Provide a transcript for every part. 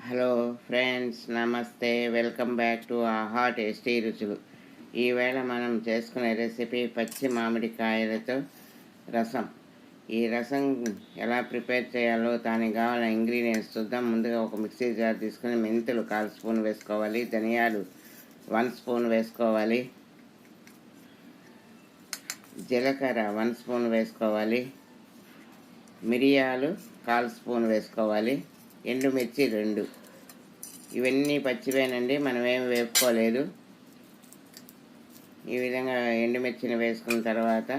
Hello friends, నమస్తే. Welcome back to ఆహా tasty రుచులు. ఈవేళ మనం చేసుకునే రెసిపీ పచ్చి మామిడికాయలతో రసం. ఈ రసం ఎలా ప్రిపేర్ చేయాలో దానికి కావాలని ఇంగ్రీడియంట్స్ చూద్దాం. ముందుగా ఒక మిక్సీ జార్ తీసుకుని మెంతులు 1/4 స్పూన్ వేసుకోవాలి, ధనియాలు 1 స్పూన్ వేసుకోవాలి, జీలకర్ర 1 స్పూన్ వేసుకోవాలి, మిరియాలు 1/4 స్పూన్ వేసుకోవాలి, ఎండుమిర్చి 2. ఇవన్నీ పచ్చివేనండి, మనం ఏమి వేపుకోలేదు. ఈ విధంగా ఎండుమిర్చిని వేసుకున్న తర్వాత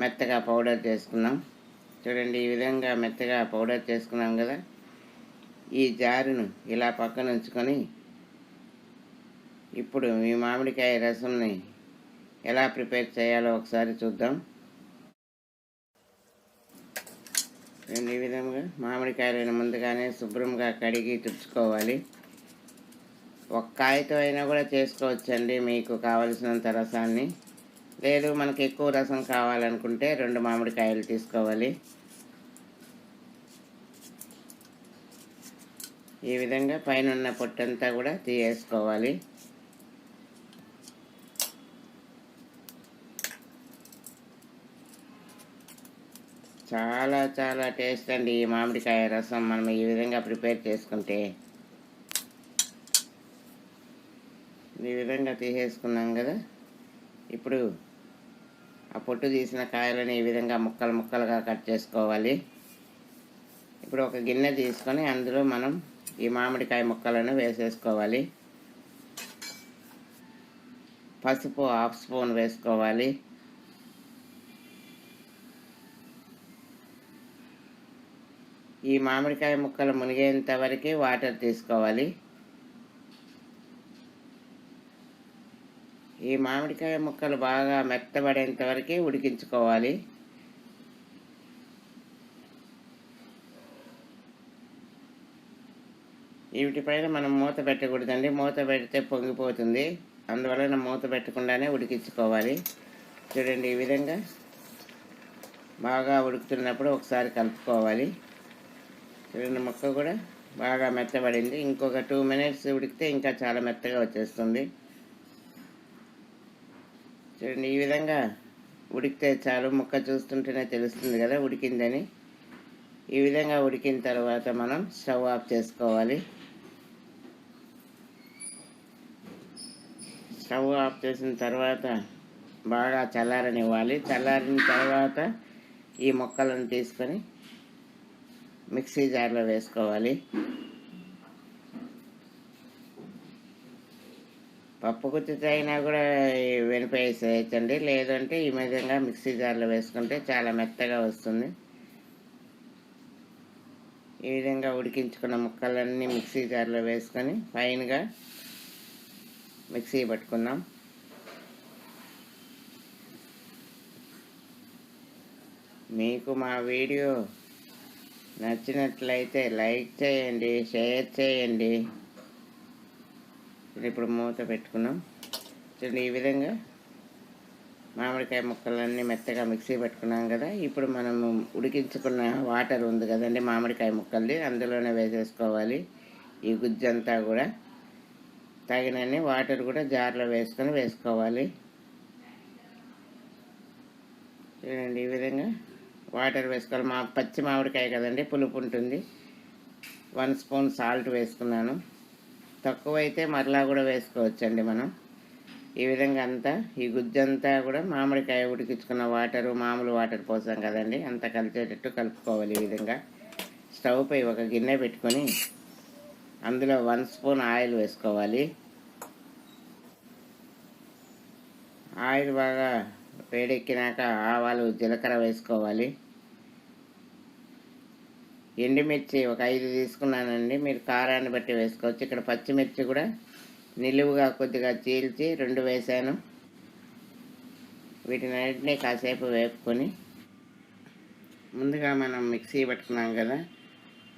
మెత్తగా పౌడర్ చేసుకున్నాం. చూడండి, ఈ విధంగా మెత్తగా పౌడర్ చేసుకున్నాం కదా. ఈ జారును ఇలా పక్కన ఉంచుకొని ఇప్పుడు ఈ మామిడికాయ రసంని ఎలా ప్రిపేర్ చేయాలో ఒకసారి చూద్దాం. ఈ విధంగా మామిడికాయలను ముందుగానే శుభ్రంగా కడిగి తుడుచుకోవాలి. ఒక కాయతో అయినా కూడా చేసుకోవచ్చండి మీకు కావలసినంత రసాన్ని. లేదు మనకి ఎక్కువ రసం కావాలనుకుంటే 2 మామిడికాయలు తీసుకోవాలి. ఈ విధంగా పైన ఉన్న పొట్టంతా కూడా తీసేసుకోవాలి. చాలా చాలా టేస్ట్ అండి ఈ మామిడికాయ రసం మనం ఈ విధంగా ప్రిపేర్ చేసుకుంటే. ఈ విధంగా తీసేసుకున్నాం కదా. ఇప్పుడు ఆ పొట్టు తీసిన కాయలను ఈ విధంగా ముక్కలు ముక్కలుగా కట్ చేసుకోవాలి. ఇప్పుడు ఒక గిన్నె తీసుకొని అందులో మనం ఈ మామిడికాయ ముక్కలను వేసేసుకోవాలి. పసుపు 1/2 స్పూన్ వేసుకోవాలి. ఈ మామిడికాయ ముక్కలు మునిగేంత వరకు వాటర్ తీసుకోవాలి. ఈ మామిడికాయ ముక్కలు బాగా మెత్తబడేంత వరకు ఉడికించుకోవాలి. వీటిపైన మనం మూత పెట్టకూడదండి, మూత పెడితే పొంగిపోతుంది. అందువలన మూత పెట్టకుండానే ఉడికించుకోవాలి. చూడండి, ఈ విధంగా బాగా ఉడుకుతున్నప్పుడు ఒకసారి కలుపుకోవాలి. చూడండి, ముక్క కూడా బాగా మెత్తబడింది. ఇంకొక 2 మినిట్స్ ఉడికితే ఇంకా చాలా మెత్తగా వచ్చేస్తుంది. చూడండి, ఈ విధంగా ఉడికితే చాలు. ముక్క చూస్తుంటేనే తెలుస్తుంది కదా ఉడికిందని. ఈ విధంగా ఉడికిన తర్వాత మనం స్టవ్ ఆఫ్ చేసుకోవాలి. స్టవ్ ఆఫ్ చేసిన తర్వాత బాగా చల్లారనివ్వాలి. చల్లారిన తర్వాత ఈ ముక్కలను తీసుకొని మిక్సీ జార్లో వేసుకోవాలి. పప్పు గుత్తితో అయినా కూడా వేసేయచ్చండి, లేదంటే ఈ విధంగా మిక్సీ జార్లో వేసుకుంటే చాలా మెత్తగా వస్తుంది. ఈ విధంగా ఉడికించుకున్న ముక్కలన్నీ మిక్సీ జార్లో వేసుకొని ఫైన్గా మిక్సీ పట్టుకుందాం. మీకు మా వీడియో నచ్చినట్లయితే లైక్ చేయండి, షేర్ చేయండి. ఇప్పుడు మూత పెట్టుకున్నాం. చూడండి, ఈ విధంగా మామిడికాయ ముక్కలన్నీ మెత్తగా మిక్సీ పెట్టుకున్నాం కదా. ఇప్పుడు మనము ఉడికించుకున్న వాటర్ ఉంది కదండి మామిడికాయ ముక్కల్ది, అందులోనే వేసేసుకోవాలి. ఈ గుజ్జంతా కూడా తగినన్ని వాటర్ కూడా జార్లో వేసుకొని వేసుకోవాలి. చూడండి, ఈ విధంగా వాటర్ వేసుకోవాలి. పచ్చి మామిడికాయ కదండి, పులుపు ఉంటుంది. 1 స్పూన్ సాల్ట్ వేసుకున్నాను. తక్కువైతే మరలా కూడా వేసుకోవచ్చండి మనం. ఈ విధంగా అంతా ఈ గుజ్జంతా కూడా మామిడికాయ ఉడికించుకున్న వాటరు, మామూలు వాటర్ పోసాం కదండి, అంతా కలిసేటట్టు కలుపుకోవాలి. ఈ విధంగా స్టవ్ పై ఒక గిన్నె పెట్టుకొని అందులో 1 స్పూన్ ఆయిల్ వేసుకోవాలి. ఆయిల్ బాగా వేడెక్కినాక ఆవాలు, జీలకర్ర వేసుకోవాలి. ఎండుమిర్చి ఒక 5 తీసుకున్నానండి, మీరు కారాన్ని బట్టి వేసుకోవచ్చు. ఇక్కడ పచ్చిమిర్చి కూడా నిలువుగా కొద్దిగా చీల్చి 2 వేసాను. వీటినన్నింటినీ కాసేపు వేపుకొని ముందుగా మనం మిక్సీ పట్టుకున్నాం కదా,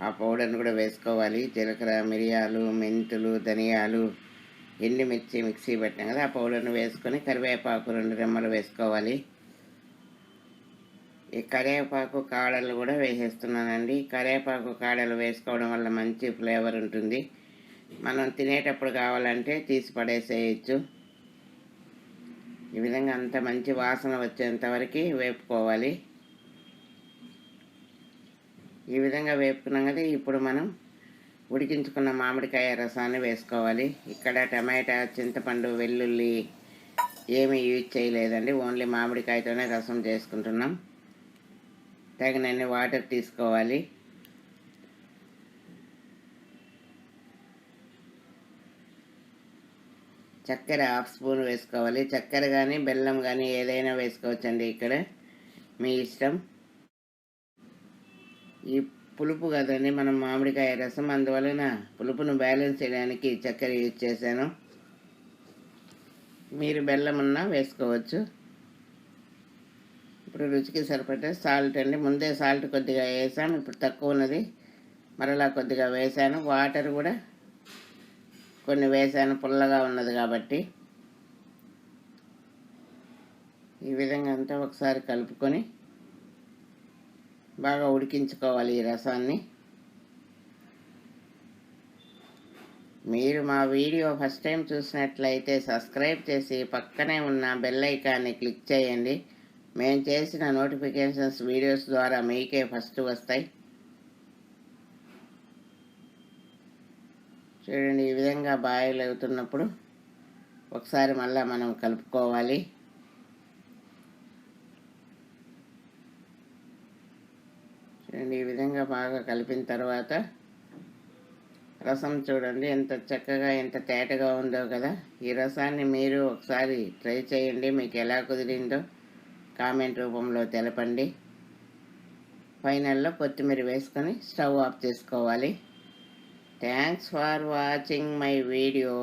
ఆ పౌడర్ని కూడా వేసుకోవాలి. జీలకర్ర, మిరియాలు, మెంతులు, ధనియాలు, ఎండుమిర్చి మిక్సీ పెట్టాం కదా, ఆ పౌడర్ని వేసుకొని కరివేపాకు 2 రెమ్మలు వేసుకోవాలి. ఈ కరివేపాకు కాడలు కూడా వేసేస్తున్నానండి. కరివేపాకు కాడలు వేసుకోవడం వల్ల మంచి ఫ్లేవర్ ఉంటుంది. మనం తినేటప్పుడు కావాలంటే తీసి పడేసేయచ్చు. ఈ విధంగా అంత మంచి వాసన వచ్చేంత వరకు వేపుకోవాలి. ఈ విధంగా వేపుకున్నాం కదా, ఇప్పుడు మనం ఉడికించుకున్న మామిడికాయ రసాన్ని వేసుకోవాలి. ఇక్కడ టమాటా, చింతపండు, వెల్లుల్లి ఏమీ యూజ్ చేయలేదండి. ఓన్లీ మామిడికాయతోనే రసం చేసుకుంటున్నాం. తగినన్ని వాటర్ తీసుకోవాలి. చక్కెర 1/2 స్పూన్ వేసుకోవాలి. చక్కెర కానీ బెల్లం కానీ ఏదైనా వేసుకోవచ్చండి, ఇక్కడ మీ ఇష్టం. ఈ పులుపు కదండి మనం మామిడికాయ రసం, అందువలన పులుపును బ్యాలెన్స్ చేయడానికి చక్కెర యూజ్ చేశాను. మీరు బెల్లం ఉన్నా వేసుకోవచ్చు. ఇప్పుడు రుచికి సరిపడే సాల్ట్ అండి. ముందే సాల్ట్ కొద్దిగా వేసాను, ఇప్పుడు తక్కువ ఉన్నది మరలా కొద్దిగా వేసాను. వాటర్ కూడా కొన్ని వేసాను, పుల్లగా ఉన్నది కాబట్టి. ఈ విధంగా అంతా ఒకసారి కలుపుకొని బాగా ఉడికించుకోవాలి ఈ రసాన్ని. మీరు మా వీడియో ఫస్ట్ టైం చూసినట్లయితే సబ్స్క్రైబ్ చేసి పక్కనే ఉన్న బెల్ ఐకాన్ని క్లిక్ చేయండి. మేము చేసిన నోటిఫికేషన్స్ వీడియోస్ ద్వారా మీకే ఫస్ట్ వస్తాయి. చూడండి, ఈ విధంగా బాయిల్ అవుతున్నప్పుడు ఒకసారి మళ్ళీ మనం కలుపుకోవాలి. చూడండి, ఈ విధంగా బాగా కలిపిన తర్వాత రసం చూడండి ఎంత చక్కగా ఎంత తేటగా ఉందో కదా. ఈ రసాన్ని మీరు ఒకసారి ట్రై చేయండి. మీకు ఎలా కుదిరిందో కామెంట్ రూపంలో తెలపండి. ఫైనల్లో కొత్తిమీర వేసుకొని స్టవ్ ఆఫ్ చేసుకోవాలి. Thanks for watching my video.